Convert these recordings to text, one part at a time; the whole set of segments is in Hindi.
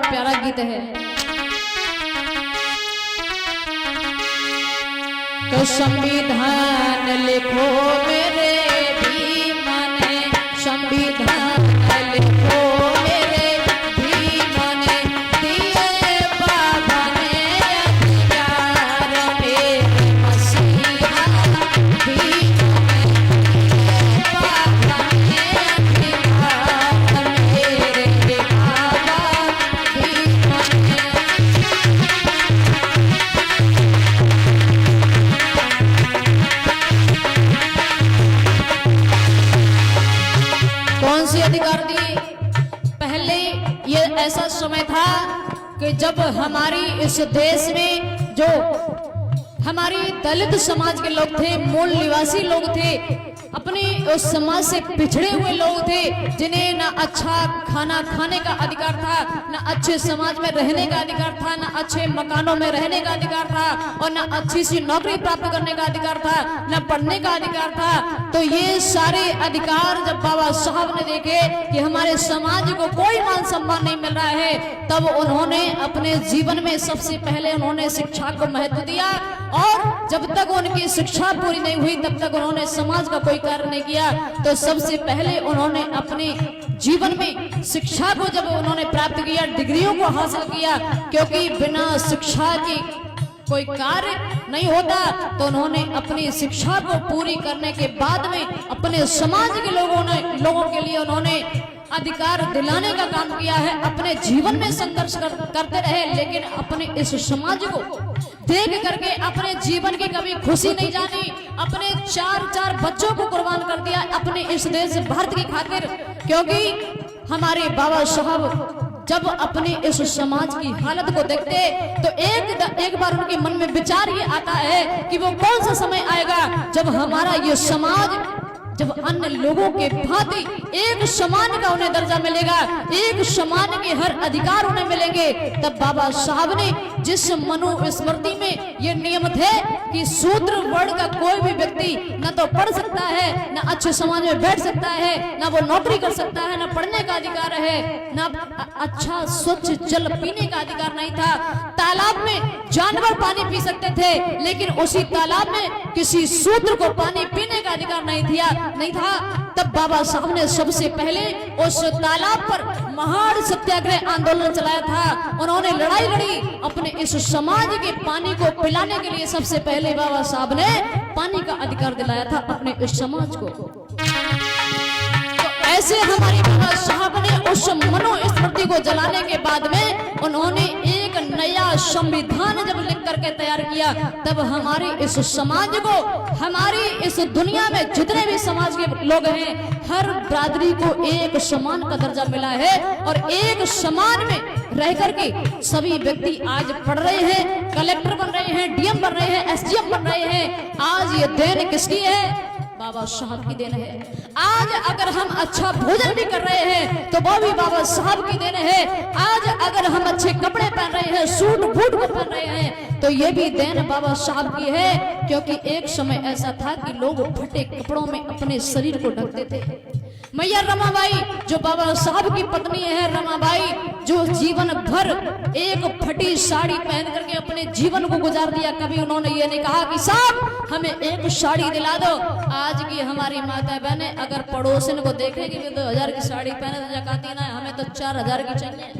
प्यारा गीत है। तो संविधान लिखो मेरे भी माने, संविधान लिखो मेरे भी माने, दिए बाबा ने अधिकार मेरे मसीहा भी माने, बाबा ने अधिकार मेरे बाबा भी माने। कौन सी अधिकार दी? पहले ये ऐसा समय था कि जब हमारी इस देश में जो हमारी दलित समाज के लोग थे, मूल निवासी लोग थे, अपने उस समाज से पिछड़े हुए लोग थे, जिन्हें ना अच्छा खाना खाने का अधिकार था, ना अच्छे समाज में रहने का अधिकार था, ना अच्छे मकानों में रहने का अधिकार था, और ना अच्छी सी नौकरी प्राप्त करने का अधिकार था, ना पढ़ने का अधिकार था। तो ये सारे अधिकार जब बाबा साहब ने देखे कि हमारे समाज को कोई मान सम्मान नहीं मिल रहा है, तब उन्होंने अपने जीवन में सबसे पहले उन्होंने शिक्षा को महत्व दिया, और जब तक उनकी शिक्षा पूरी नहीं हुई तब तक उन्होंने समाज का कोई कार्य नहीं किया। तो सबसे पहले उन्होंने अपने जीवन में शिक्षा को जब उन्होंने प्राप्त किया, डिग्रियों को हासिल किया, क्योंकि बिना शिक्षा की कोई कार्य नहीं होता, तो उन्होंने अपनी शिक्षा को पूरी करने के बाद में अपने समाज के लोगों के लिए उन्होंने अधिकार दिलाने का काम किया है। अपने जीवन में संघर्ष करते रहे, लेकिन अपने इस समाज को देख करके अपने जीवन की कभी खुशी नहीं जानी, अपने चार बच्चों को कुर्बान कर दिया अपने इस देश भारत की खातिर। क्योंकि हमारे बाबा साहब जब अपने इस समाज की हालत को देखते तो एक बार उनके मन में विचार ये आता है कि वो कौन सा समय आएगा जब हमारा ये समाज, जब अन्य लोगों के भांति एक समान का उन्हें दर्जा मिलेगा, एक समान के हर अधिकार उन्हें मिलेंगे। तब बाबा साहब ने जिस मनुस्मृति में ये नियम थे कि शूद्र वर्ण का कोई भी व्यक्ति न तो पढ़ सकता है, न अच्छे समाज में बैठ सकता है, न वो नौकरी कर सकता है, न पढ़ने का अधिकार है, न अच्छा स्वच्छ जल पीने का अधिकार नहीं था। तालाब में जानवर पानी पी सकते थे, लेकिन उसी तालाब में किसी शूद्र को पानी पीने का अधिकार नहीं था। तब बाबा साहब ने सबसे पहले उस तालाब पर महान सत्याग्रह आंदोलन चलाया था। उन्होंने लड़ाई लड़ी अपने इस समाज के पानी को पिलाने के लिए। सबसे पहले बाबा साहब ने पानी का अधिकार दिलाया था अपने इस समाज को। तो ऐसे हमारे बाबा साहब ने उस मनुस्मृति को जलाने के बाद में उन्होंने एक नया संविधान जब लिख करके तैयार किया, तब हमारे इस समाज को, हमारी इस दुनिया में जितने भी समाज के लोग हैं, हर बरादरी को एक समान का दर्जा मिला है, और एक समान में रह करके सभी व्यक्ति आज पढ़ रहे हैं, कलेक्टर बन रहे हैं, डीएम बन रहे हैं, एसडीएम बन रहे हैं। आज ये देन किसकी है? बाबा साहब की देन है। आज अगर हम अच्छा भोजन भी कर रहे हैं तो वो भी बाबा साहब की देन है। आज अगर हम अच्छे कपड़े पहन रहे हैं, सूट बूट को पहन रहे हैं, तो ये भी देन बाबा साहब की है। क्योंकि एक समय ऐसा था कि लोग फटे कपड़ों में अपने शरीर को ढकते थे। मैया रमाबाई जो बाबा साहब की पत्नी है, रमाबाई जो जीवन भर एक फटी साड़ी पहन करके अपने जीवन को गुजार दिया, कभी उन्होंने ये नहीं कहा कि साहब हमें एक साड़ी दिला दो। आज की हमारी माता बहनें अगर पड़ोसन को देखेगी कि 2000 की साड़ी पहने तो कहती ना हमें तो 4000 की चाहिए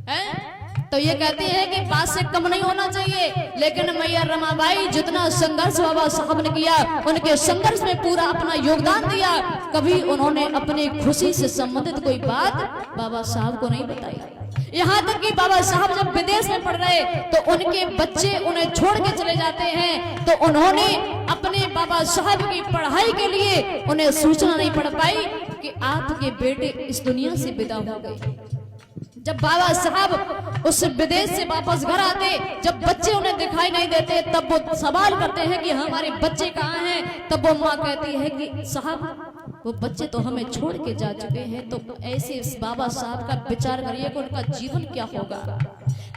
है। तो ये कहती है कि बात से कम नहीं होना चाहिए। लेकिन मैया रमाबाई जितना संघर्ष बाबा साहब ने किया, उनके संघर्ष में पूरा अपना योगदान दिया। कभी उन्होंने अपनी खुशी से संबंधित कोई बात बाबा साहब को नहीं बताई। यहाँ तक कि बाबा साहब जब विदेश में पढ़ रहे तो उनके बच्चे उन्हें छोड़ के चले जाते हैं, तो उन्होंने अपने बाबा साहब की पढ़ाई के लिए उन्हें सूचना नहीं पढ़ पाई कि आपके बेटे इस दुनिया से विदा हो गए। जब बाबा साहब उस विदेश से वापस घर आते, जब बच्चे उन्हें दिखाई नहीं देते, तब वो सवाल करते हैं कि हमारे बच्चे कहाँ हैं। तब वो माँ कहती है कि साहब वो बच्चे तो हमें छोड़ के जा चुके हैं। तो ऐसे इस बाबा साहब का विचार करिए कि उनका जीवन क्या होगा,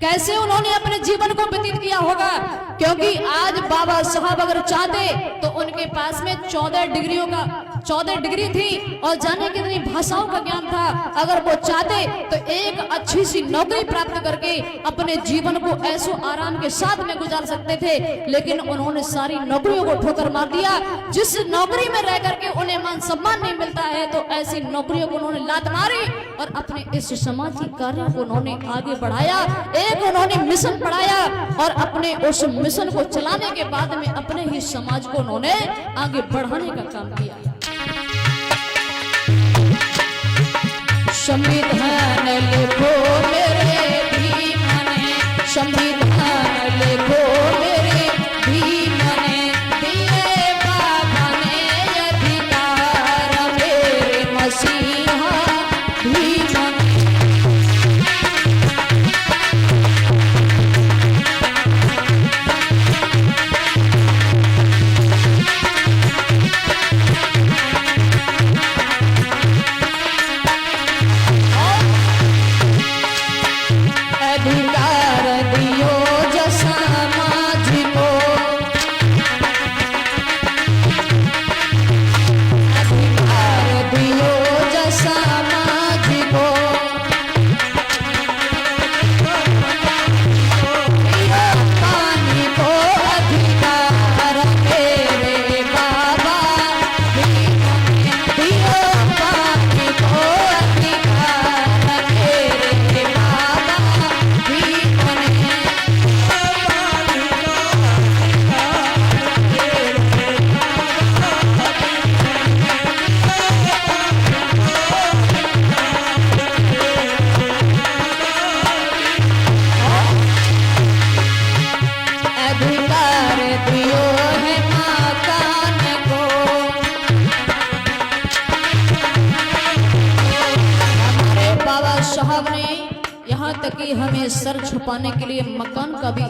कैसे उन्होंने अपने जीवन को व्यतीत किया होगा। क्योंकि आज बाबा साहब अगर चाहते तो उनके पास में 14 डिग्रियों का 14 डिग्री थी और जाने कितनी भाषाओं का ज्ञान था। अगर वो चाहते तो एक अच्छी सी नौकरी प्राप्त करके अपने जीवन को ऐसो आराम के साथ में गुजार सकते थे, लेकिन उन्होंने सारी नौकरियों को ठोकर मार दिया। जिस नौकरी में रह करके उन्हें मान सम्मान नहीं मिलता है, तो ऐसी नौकरियों को उन्होंने लात मारी और अपने इस सामाजिक कार्यों को उन्होंने आगे बढ़ाया। एक उन्होंने मिशन पढ़ाया और अपने उस मिशन को चलाने के बाद में अपने ही समाज को उन्होंने आगे बढ़ाने का काम किया। संविधान लिखो मेरे भीम ने, संविधान लिखो मेरे भीम ने, दिए बाबा ने अधिकार मेरे मसीहा भीम ने। अधिकार दियो जो समाज को, अधिकार दियो जो समाज को, दियो पानी को अधिकार मेरे बाबा भीम ने, दियो पानी को अधिकार मेरे बाबा भीम ने। अधिकार दियो है मकान को, हमारे बाबा साहब ने यहाँ तक कि हमें सर छुपाने के लिए मकान का भी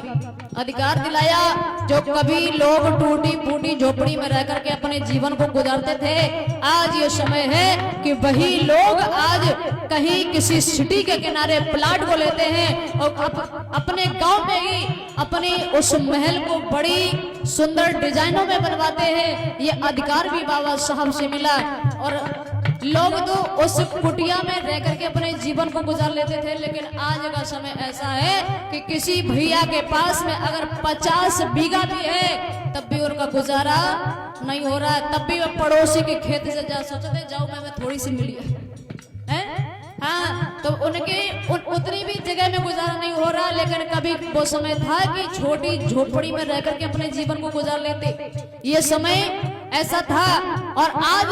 अधिकार दिलाया। जो कभी लोग टूटी फूटी झोपड़ी में रह करके अपने जीवन को गुजारते थे, आज ये समय है कि वही लोग आज कहीं किसी सिटी के किनारे प्लाट को लेते हैं और अपने गांव में ही अपने उस महल को बड़ी सुंदर डिजाइनों में बनवाते हैं। ये अधिकार भी बाबा साहब से मिला और लोग तो उस कुटिया में रह करके अपने जीवन को गुजार लेते थे। लेकिन आज का समय ऐसा है कि किसी भैया के पास में अगर 50 बीघा भी है तब भी उनका गुजारा नहीं हो रहा है। तब भी वो पड़ोसी के खेत से जा सोचते जाओ मैं थोड़ी सी मिली है, हाँ, तो उनके उतनी भी जगह में गुजारा नहीं हो रहा। लेकिन कभी वो समय था कि छोटी झोपड़ी में रह करके अपने जीवन को गुजार लेते। ये समय ऐसा था और आज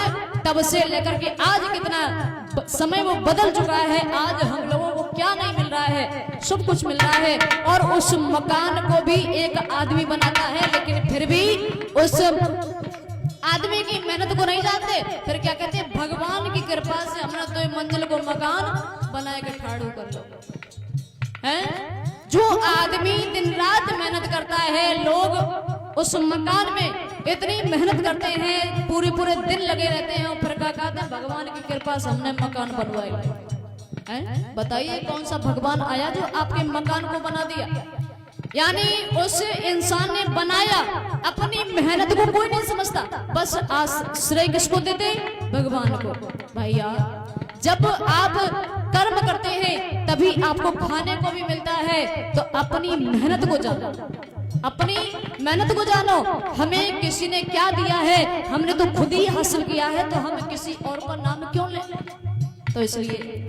तब से लेकर के आज कितना समय वो बदल चुका है। आज हम लोगों को क्या नहीं मिल रहा है, सब कुछ मिल रहा है। और उस मकान को भी एक आदमी बनाता है, लेकिन फिर भी उस आदमी की मेहनत को नहीं जानते। फिर क्या कहते हैं, भगवान की कृपा से हमने तो मंजिल को मकान बनाए के ठाड़ू कर लो है। जो आदमी दिन रात मेहनत करता है, लोग उस मकान में इतनी मेहनत करते हैं, पूरे दिन लगे रहते हैं और फिर क्या कहते हैं, भगवान की कृपा से हमने मकान बनवाए। बताइए कौन सा भगवान आया जो आपके मकान को बना दिया। यानी उस इंसान ने बनाया, अपनी मेहनत को कोई नहीं समझता, बस श्रेय किसको देते, भगवान को। भैया जब आप कर्म करते हैं तभी आपको खाने को भी मिलता है, तो अपनी मेहनत को जानो, अपनी मेहनत को जानो। हमें किसी ने क्या दिया है, हमने तो खुद ही हासिल किया है, तो हम किसी और का नाम क्यों लें। तो इसलिए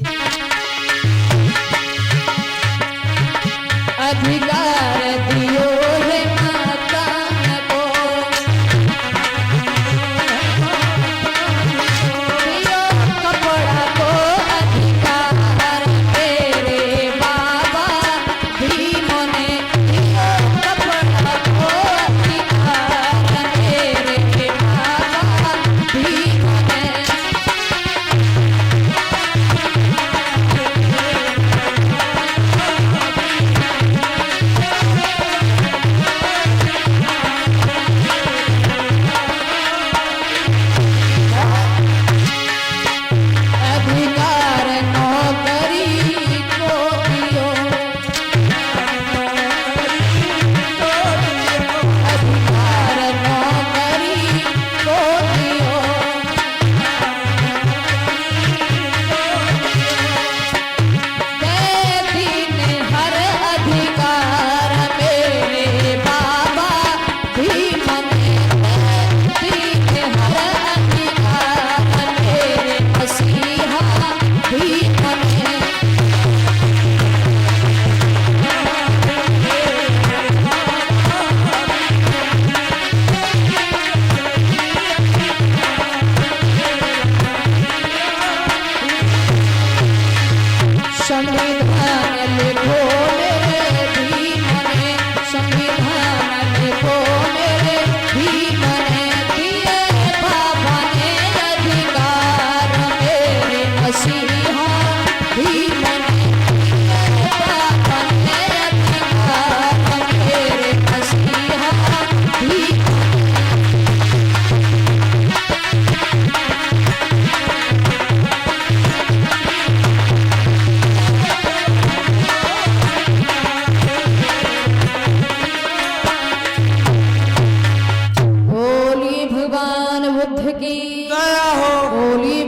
अधिकार दियो है मकान को, दियो कपड़ा को अधिकार तेरे बाबा भीम ने, दियो कपड़ा को अधिकार तेरे बाबा भीम ने। भगवान बुद्ध की जय हो। बोली